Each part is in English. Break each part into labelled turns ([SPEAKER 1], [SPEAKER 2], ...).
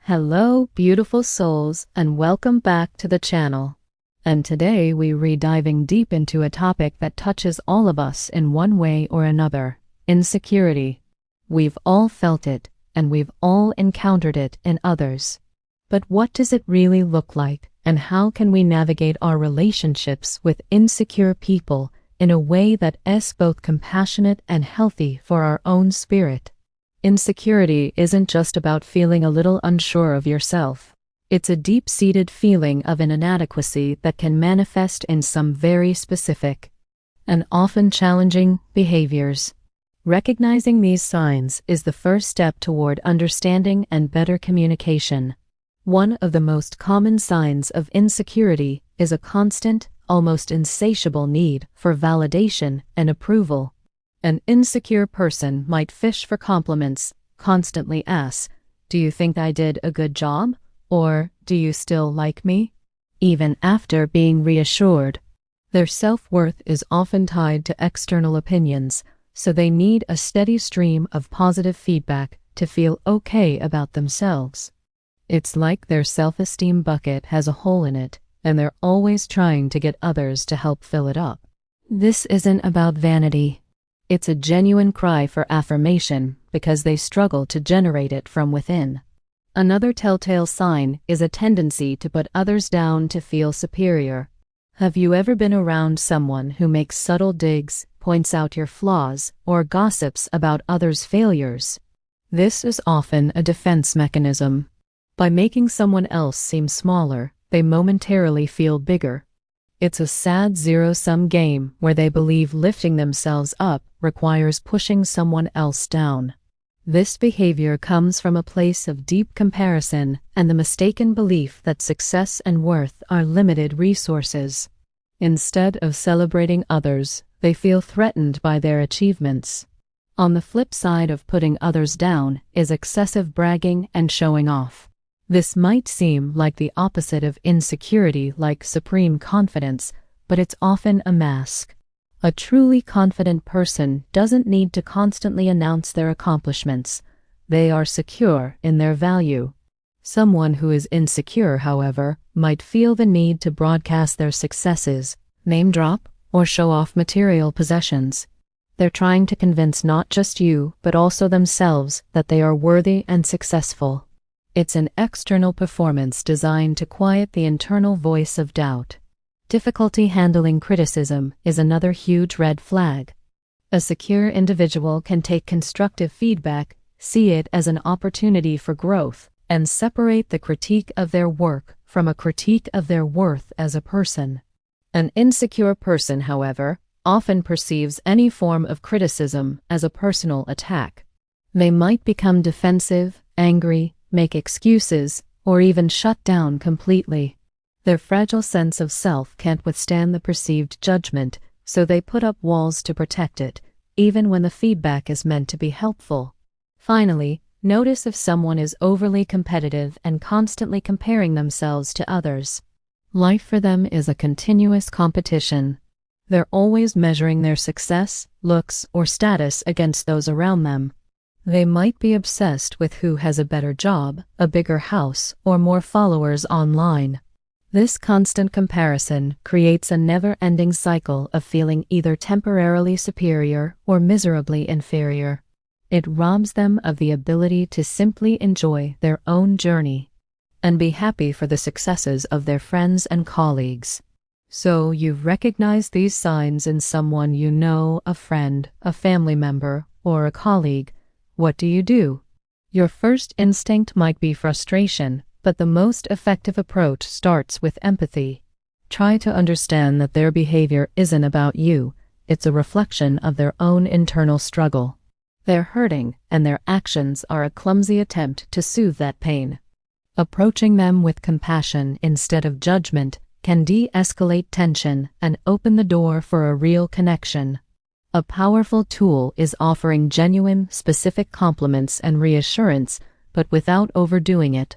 [SPEAKER 1] Hello, beautiful souls, and welcome back to the channel. And today we're diving deep into a topic that touches all of us in one way or another: insecurity. We've all felt it, and we've all encountered it in others. But what does it really look like, and how can we navigate our relationships with insecure people in a way that is both compassionate and healthy for our own spirit? Insecurity isn't just about feeling a little unsure of yourself. It's a deep-seated feeling of an inadequacy that can manifest in some very specific and often challenging behaviors. Recognizing these signs is the first step toward understanding and better communication. One of the most common signs of insecurity is a constant, almost insatiable need for validation and approval. An insecure person might fish for compliments, constantly ask, "Do you think I did a good job?" Or, "Do you still like me?" Even after being reassured. Their self-worth is often tied to external opinions, so they need a steady stream of positive feedback to feel okay about themselves. It's like their self-esteem bucket has a hole in it, and they're always trying to get others to help fill it up. This isn't about vanity. It's a genuine cry for affirmation because they struggle to generate it from within. Another telltale sign is a tendency to put others down to feel superior. Have you ever been around someone who makes subtle digs, points out your flaws, or gossips about others' failures? This is often a defense mechanism. By making someone else seem smaller, they momentarily feel bigger. It's a sad zero-sum game where they believe lifting themselves up requires pushing someone else down. This behavior comes from a place of deep comparison and the mistaken belief that success and worth are limited resources. Instead of celebrating others, they feel threatened by their achievements. On the flip side of putting others down is excessive bragging and showing off. This might seem like the opposite of insecurity, like supreme confidence, but it's often a mask. A truly confident person doesn't need to constantly announce their accomplishments. They are secure in their value. Someone who is insecure, however, might feel the need to broadcast their successes, name drop, or show off material possessions. They're trying to convince not just you, but also themselves that they are worthy and successful. It's an external performance designed to quiet the internal voice of doubt. Difficulty handling criticism is another huge red flag. A secure individual can take constructive feedback, see it as an opportunity for growth, and separate the critique of their work from a critique of their worth as a person. An insecure person, however, often perceives any form of criticism as a personal attack. They might become defensive, angry, make excuses, or even shut down completely. Their fragile sense of self can't withstand the perceived judgment, so they put up walls to protect it, even when the feedback is meant to be helpful. Finally, notice if someone is overly competitive and constantly comparing themselves to others. Life for them is a continuous competition. They're always measuring their success, looks, or status against those around them. They might be obsessed with who has a better job, a bigger house, or more followers online. This constant comparison creates a never-ending cycle of feeling either temporarily superior or miserably inferior. It robs them of the ability to simply enjoy their own journey and be happy for the successes of their friends and colleagues. So you've recognized these signs in someone you know, a friend, a family member, or a colleague. What do you do? Your first instinct might be frustration, but the most effective approach starts with empathy. Try to understand that their behavior isn't about you. It's a reflection of their own internal struggle. They're hurting, and their actions are a clumsy attempt to soothe that pain. Approaching them with compassion instead of judgment can de-escalate tension and open the door for a real connection. A powerful tool is offering genuine, specific compliments and reassurance, but without overdoing it.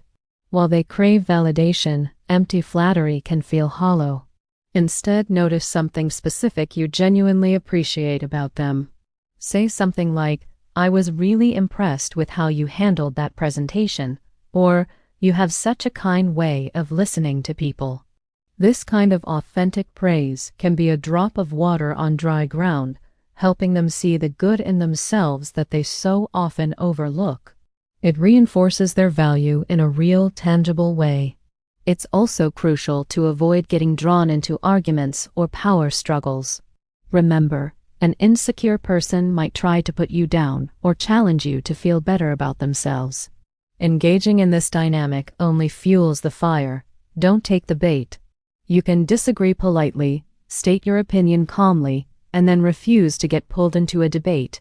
[SPEAKER 1] While they crave validation, empty flattery can feel hollow. Instead, notice something specific you genuinely appreciate about them. Say something like, "I was really impressed with how you handled that presentation," or You have such a kind way of listening to people." This kind of authentic praise can be a drop of water on dry ground, helping them see the good in themselves that they so often overlook. It reinforces their value in a real, tangible way. It's also crucial to avoid getting drawn into arguments or power struggles. Remember, an insecure person might try to put you down or challenge you to feel better about themselves. Engaging in this dynamic only fuels the fire. Don't take the bait. You can disagree politely, state your opinion calmly, and then refuse to get pulled into a debate.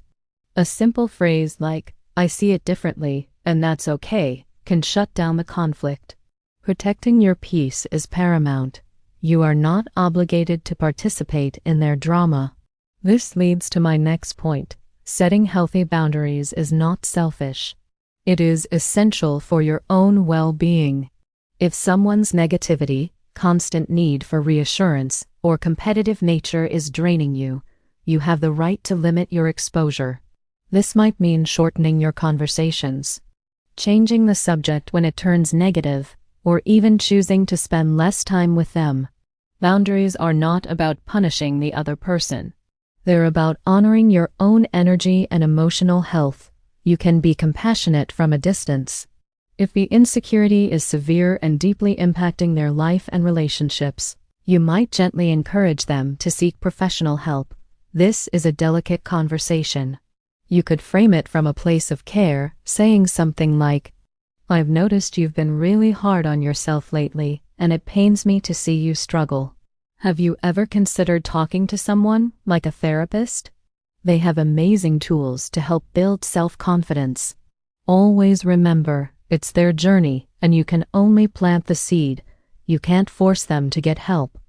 [SPEAKER 1] A simple phrase like, "I see it differently, and that's okay," can shut down the conflict. Protecting your peace is paramount. You are not obligated to participate in their drama. This leads to my next point. Setting healthy boundaries is not selfish. It is essential for your own well-being. If someone's negativity, constant need for reassurance, or competitive nature is draining you, you have the right to limit your exposure. This might mean shortening your conversations, changing the subject when it turns negative, or even choosing to spend less time with them. Boundaries are not about punishing the other person. They're about honoring your own energy and emotional health. You can be compassionate from a distance. If the insecurity is severe and deeply impacting their life and relationships, you might gently encourage them to seek professional help. This is a delicate conversation. You could frame it from a place of care, saying something like, "I've noticed you've been really hard on yourself lately, and it pains me to see you struggle. Have you ever considered talking to someone, like a therapist? They have amazing tools to help build self-confidence." Always remember, it's their journey, and you can only plant the seed. You can't force them to get help.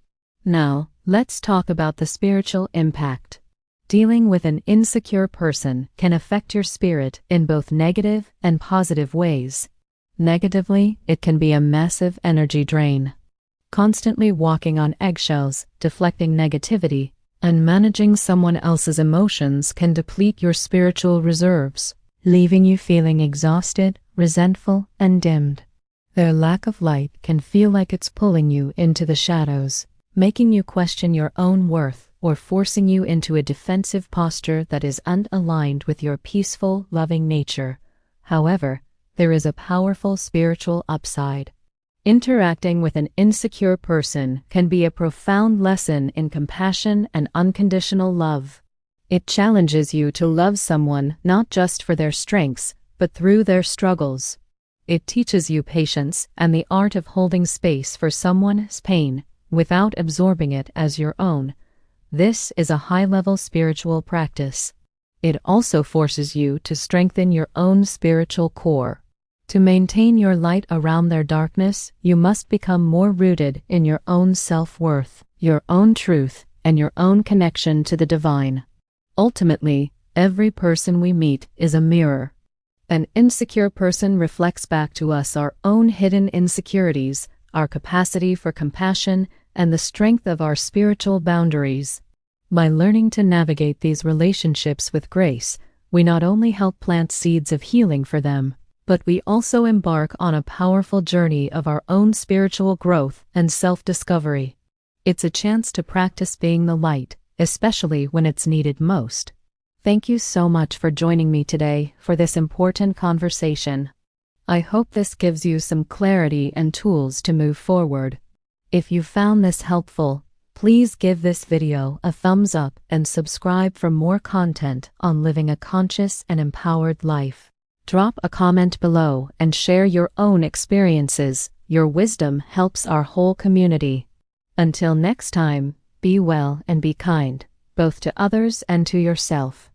[SPEAKER 1] Now, let's talk about the spiritual impact. Dealing with an insecure person can affect your spirit in both negative and positive ways. Negatively, it can be a massive energy drain. Constantly walking on eggshells, deflecting negativity, and managing someone else's emotions can deplete your spiritual reserves, leaving you feeling exhausted, resentful, and dimmed. Their lack of light can feel like it's pulling you into the shadows, making you question your own worth or forcing you into a defensive posture that is unaligned with your peaceful, loving nature. However, there is a powerful spiritual upside. Interacting with an insecure person can be a profound lesson in compassion and unconditional love. It challenges you to love someone not just for their strengths, but through their struggles. It teaches you patience and the art of holding space for someone's pain without absorbing it as your own. This is a high-level spiritual practice. It also forces you to strengthen your own spiritual core. To maintain your light around their darkness, you must become more rooted in your own self-worth, your own truth, and your own connection to the divine. Ultimately, every person we meet is a mirror. An insecure person reflects back to us our own hidden insecurities, our capacity for compassion, and the strength of our spiritual boundaries. By learning to navigate these relationships with grace, we not only help plant seeds of healing for them, but we also embark on a powerful journey of our own spiritual growth and self-discovery. It's a chance to practice being the light, especially when it's needed most. Thank you so much for joining me today for this important conversation. I hope this gives you some clarity and tools to move forward. If you found this helpful, please give this video a thumbs up and subscribe for more content on living a conscious and empowered life. Drop a comment below and share your own experiences. Your wisdom helps our whole community. Until next time, be well and be kind, both to others and to yourself.